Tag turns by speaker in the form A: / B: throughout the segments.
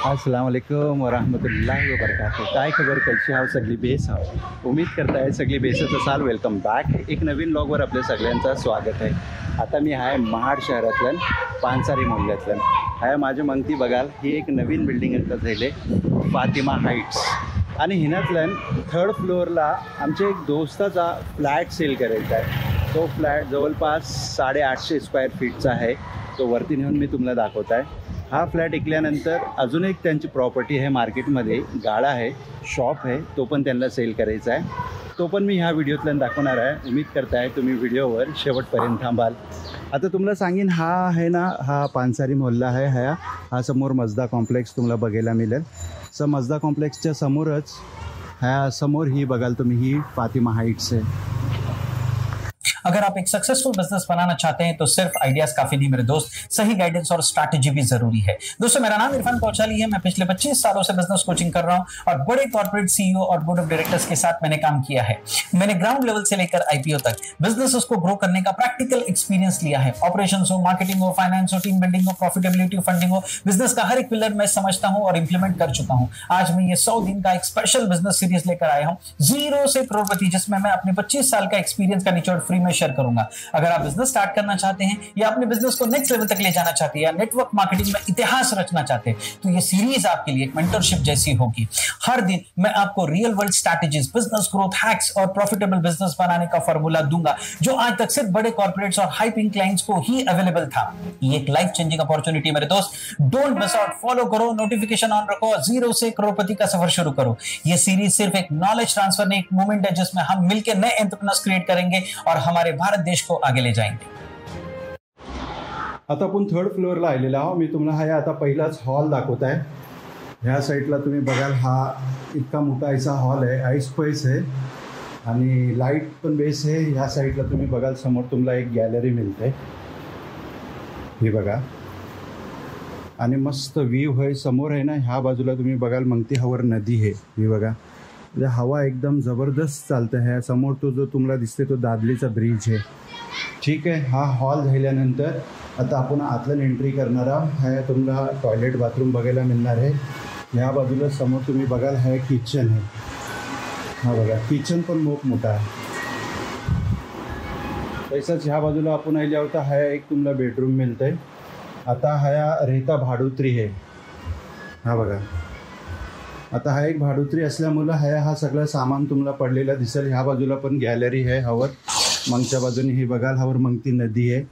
A: अस्सलाम वालेकुम वरहमतुल्लाहि वबरकातुहू. काय खबर, कशी हाव सगळी बेस हाव. उम्मीद करताय सगळी बेसच असाल. Welcome back. एक नवीन व्लॉगवर आपल्या सगळ्यांचं स्वागत आहे. आता मी आहे महाड शहरातलं पानसारी मोहल्ल्यातलं आहे. माझी मंगती बघाल ही एक नवीन बिल्डिंग आता झाले फातिमा हाईट्स आणि हिनातलं थर्ड फ्लोअरला आमच्या एक दोस्ताचा फ्लॅट सेल करायचा आहे. तो फ्लॅट जवळपास 850 स्क्वेअर फीटचा आहे. तो वरती नेऊन मी तुम्हाला दाखवत आहे. हा फ्लॅट ऐकल्यानंतर अजून एक त्यांची प्रॉपर्टी आहे मार्केटमध्ये, गाळा आहे, शॉप आहे, तो पण त्यांना सेल करायचा आहे. तो पण मी ह्या व्हिडिओतल्या दाखवणार आहे. उम्मीद करताय तुम्ही व्हिडिओवर शेवटपर्यंत थांबाल. आता तुम्हाला सांगेन हा आहे ना, हा पानसारी मोहल्ला आहे. हा समोर मजदा कॉम्प्लेक्स तुम्हाला बघायला मिळेल. मजदा कॉम्प्लेक्सच्या समोरच ह्या समोर ही बघाल तुम्ही ही फातिमा हाइट्स आहे.
B: अगर आप एक सक्सेसफुल बिजनेस बनाना चाहते हैं तो सिर्फ आइडियाज काफी नहीं मेरे दोस्त, सही गाइडेंस और स्ट्रैटेजी भी जरूरी है. दोस्तों मेरा नाम इरफान कौचाली है. मैं पिछले 25 सालों से बिजनेस कोचिंग कर रहा हूं और बड़े कॉर्पोरेट सीईओ और बोर्ड ऑफ डायरेक्टर्स के साथ मैंने काम किया है. मैंने ग्राउंड लेवल से लेकर आईपीओ तक बिजनेसेस को ग्रो करने का प्रैक्टिकल एक्सपीरियंस लिया है. ऑपरेशंस हो, मार्केटिंग हो, फाइनेंस हो, टीम बिल्डिंग हो, प्रॉफिटेबिलिटी, फंडिंग हो, बिजनेस का हर एक पिलर मैं समझता हूं और इंप्लीमेंट कर चुका हूं. आज मैं ये 100 दिन का एक स्पेशल बिजनेस सीरीज लेकर आया हूं, जीरो से करोड़पति, जिसमें मैं अपने 25 साल का एक्सपीरियंस का निचोड़ फ्री में शेयर करूंगा. अगर आप बिजनेस स्टार्ट करना चाहते हैं या अपने बिजनेस को नेक्स्ट लेवल तक ले जाना चाहते हैं या नेटवर्क मार्केटिंग में इतिहास रचना चाहते हैं तो ये सीरीज आपके लिए एक मेंटरशिप जैसी होगी. हर दिन मैं आपको real world strategies, business growth hacks और प्रॉफिटेबल बिजनेस बनाने का फॉर्मूला दूंगा जो आज तक सिर्फ बड़े कॉर्पोरेट्स और हाई पेइंग क्लाइंट्स को ही अवेलेबल था. ये एक लाइफ चेंजिंग अपॉर्चुनिटी मेरे दोस्त. Don't miss out. फॉलो करो, नोटिफिकेशन ऑन रखो, जीरो से करोड़पति का सफर शुरू करो. ये सीरीज सिर्फ एक नॉलेज ट्रांसफर नहीं, एक मूवमेंट है जिसमें हम मिलकर नए एंटरप्रेन्योर्स क्रिएट करेंगे और हमारे भारत देश को आगे ले जाएंगे.
A: आता आपण थर्ड फ्लोअरला आलेला आहो. मी तुम्हाला हा आता पहिलाच हॉल दाखवत आहे. ह्या साईडला तुम्ही बघाल हा इतका मोठा असा हॉल आहे, आईस स्पेस आहे आणि लाईट पण बेस आहे. ह्या साईडला तुम्ही बघाल समोर तुम्हाला एक गॅलरी मिळते, हे बघा, आणि मस्त व्ह्यू आहे. समोर आहे ना, ह्या बाजूला तुम्ही बघाल मंगती हवर नदी आहे, हे बघा. म्हणजे हवा एकदम जबरदस्त चालतं आहे. समोर तो जो तुम्हाला दिसते तो दादलीचा ब्रिज आहे. ठीक आहे. हा हॉल झाल्यानंतर आता आपण आतलं एंट्री करणार आहोत. हा तुम्हाला टॉयलेट बाथरूम बघायला मिळणार आहे. ह्या बाजूला समोर तुम्ही बघाल हा किचन आहे. हा बघा, किचन पण खूप मोठा आहे. तसंच ह्या बाजूला आपण आले आहोत, हा एक तुम्हाला बेडरूम मिळतं आहे. आता हा रेता भाडुत्री आहे, हा बघा. आता हा एक भाडुत्री असल्यामुळं हा सगळं सामान तुम्हाला पडलेलं दिसेल. ह्या बाजूला पण गॅलरी आहे हवर. मगच्या बाजूने ही बघाल हवर मंगती नदी आहे.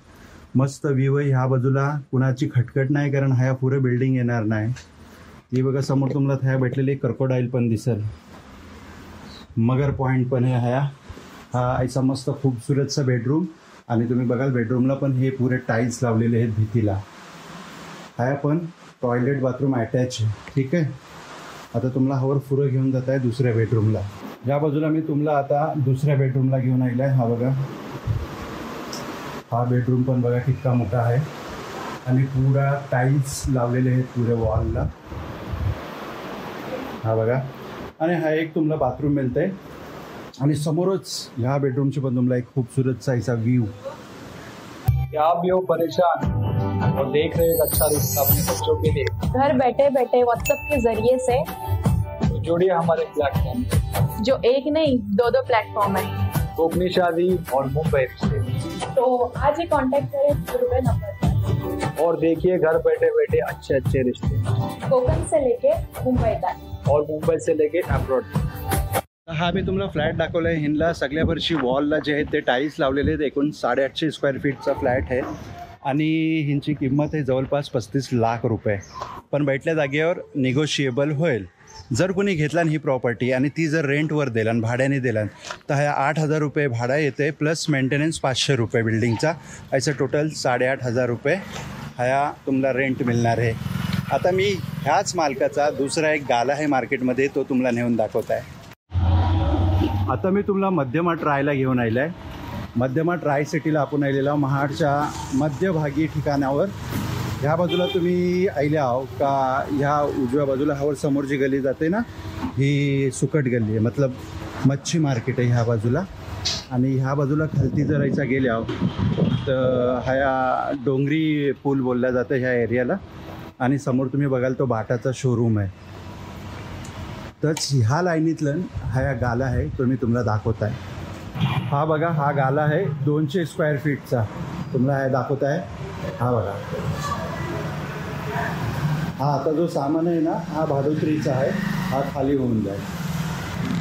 A: मस्त व्ह्यू आहे. ह्या बाजूला कुणाची खटखट नाही, कारण ह्या पुरे बिल्डिंग येणार नाही. ती बघा समोर तुम्हाला ह्या भेटलेली क्रोकोडाईल पण दिसेल. मगर पॉईंट पण आहे. हा ऐसा मस्त खूबसूरतचा बेडरूम. आणि तुम्ही बघाल बेडरूमला पण हे पुरे टाईल्स लावलेले आहेत भिंतीला. हा पण टॉयलेट बाथरूम अटॅच आहे. ठीक आहे. आता तुम्हाला हवर पुरं घेऊन जात आहे दुसऱ्या बेडरूमला. या बाजूला मी तुम्हाला आता दुसऱ्या बेडरूमला घेऊन आलेला आहे. हा बघा, हा बेडरूम पण बघा कितना मोठा आहे आणि पुरा टाईल्स लावलेले आहेत पुऱ्या वॉलला. हा बघा, आणि हा एक तुम्हाला बाथरूम मिळतं आहे. आणि समोरच ह्या बेडरूमची पण तुम्हाला एक खूबसूरतसा ऐसा व्यू.
C: आप भी हो परेशान और देख रहे एक अच्छा रिश्ता अपने बच्चों के लिए,
D: घर बैठे बैठे व्हाट्सएप के जरिए से
C: तो जुड़िए हमारे प्लेटफॉर्म,
D: जो एक नहीं 2 प्लेटफॉर्म है.
C: कोकनी शादी और मुंबई रिश्ते.
D: तो आज ही कांटेक्ट करें पूरे नंबर पर
C: और देखिए घर बैठे बैठे अच्छे अच्छे रिश्ते,
D: कोकण से लेके मुंबई तक
C: और मुंबई से लेके अब्रॉड.
A: हा मी तुम्हाला फ्लॅट दाखवला आहे. हिंदला सगळ्या वर्षी वॉलला जे आहेत ते टाईल्स लावलेले आहेत. एकूण 850 स्क्वेअर फीटचा फ्लॅट आहे आणि ह्यांची किंमत आहे जवळपास 35 लाख रुपये. पण भेटल्या जागेवर निगोशिएबल होईल. जर कोणी घेतला ही प्रॉपर्टी आणि ती जर रेंटवर दिला, भाड्याने दिला, तर ह्या 8,000 रुपये भाडा येते प्लस मेंटेनन्स 500 रुपये बिल्डिंगचा. असं टोटल 8,500 रुपये ह्या तुम्हाला रेंट मिळणार आहे. आता मी ह्याच मालकाचा दुसरा एक गाला आहे मार्केटमध्ये, तो तुम्हाला नेऊन दाखवत आहे. आता मी तुम्हाला मध्यमा ट्रायला घेऊन आलेला आहे. मध्यमा ट्राय सिटीला आपण आलेला महाडच्या मध्यभागी ठिकाणावर. ह्या बाजूला तुम्ही आले आहो का, ह्या उजव्या बाजूला हवर समोर जी गली जाते ना, ही सुकट गल्ली आहे, मतलब मच्छी मार्केट आहे ह्या बाजूला. आणि ह्या बाजूला खालती जर यायचा गेल्या तर ह्या डोंगरी पूल बोलला जातं ह्या एरियाला. आणि समोर तुम्ही बघाल तो बाटाचा शोरूम आहे. तर ह्या लाईनीतलं हा या गाला आहे तो मी तुम्हाला दाखवत आहे. हा बघा, हा गाला आहे 200 स्क्वेअर फीटचा. तुम्हाला हे दाखवत आहे. हा बघा, हा आता जो सामान आहे ना हा भाडोत्रीचा आहे. हा खाली होऊन जाईल.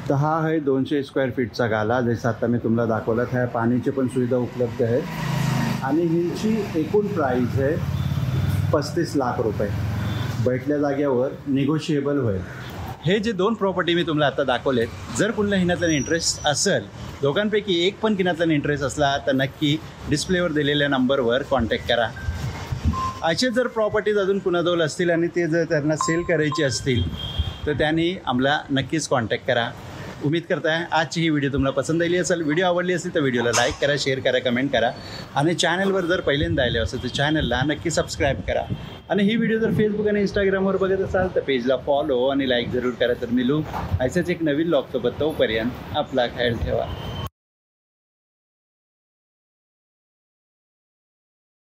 A: तर हा आहे 200 स्क्वेअर फीटचा गाला. जसं आता मी तुम्हाला दाखवलं ह्या पाण्याची पण सुविधा उपलब्ध आहे. आणि हिची एकूण प्राईस आहे 35 लाख रुपये. बैठल्या जाग्यावर निगोशिएबल होईल. हे जे 2 प्रॉपर्टी मी तुम्हाला आता दाखवलेत, जर कुणाला हिनातला इंटरेस्ट असेल, दोघांपैकी एक पण किनातला इंटरेस्ट असला तर नक्की डिस्प्लेवर दिलेल्या नंबरवर कॉन्टॅक्ट करा. असे जर प्रॉपर्टीज अजून कुणाजवळ असतील आणि ते जर त्यांना सेल करायचे असतील तर त्यांनी आम्हाला नक्कीच कॉन्टॅक्ट करा. उम्मीद करताय आजची ही व्हिडिओ तुम्हाला पसंत आली असेल. व्हिडिओ आवडली असेल तर व्हिडिओला लाईक करा, शेअर करा, कमेंट करा. आणि चॅनलवर जर पहिल्यांदा आले असेल तर चॅनलला नक्की सबस्क्राईब करा. आणि ही व्हिडिओ जर फेसबुक आणि इंस्टाग्रामवर बघत असाल तर पेजला फॉलो आणि लाईक जरूर करा. तर मिळू असेच एक नवीन व्लॉगसोबत. तोपर्यंत आपला ख्याल ठेवा.